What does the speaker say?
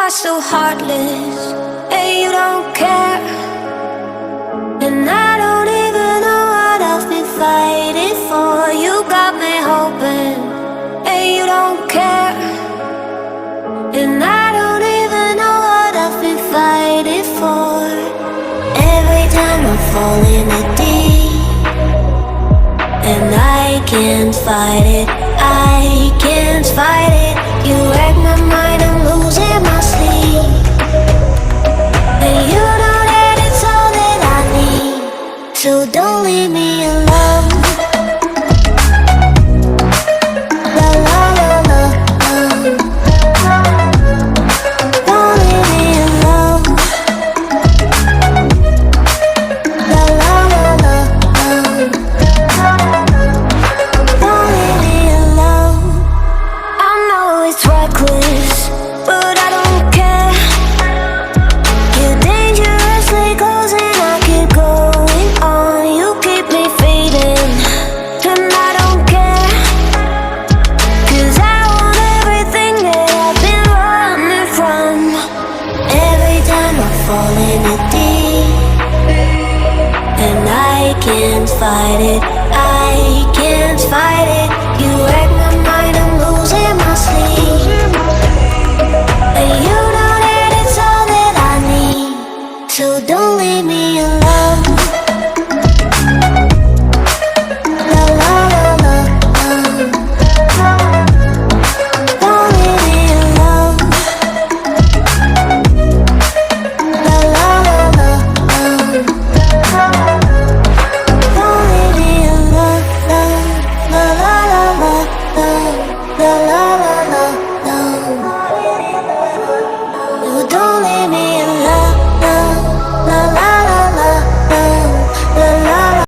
are so heartless, and you don't care. And I don't even know what I've been fighting for. You got me hoping, and you don't care. And I don't even know what I've been fighting for. Every time I fall in the deep, and I can't fight it, I can't fight it. You wreck my mind, I'm losing my sleep. And you know that it's all that I need, so don't leave me alone. La la la la la. Don't leave me alone. La la la la la. Don't leave me alone. I know it's reckless, but I don't care. You're dangerously close and I keep going on. You keep me fading, and I don't care. 'Cause I want everything that I've been running from. Every time I fall in the deep, and I can't fight it, I can't fight it.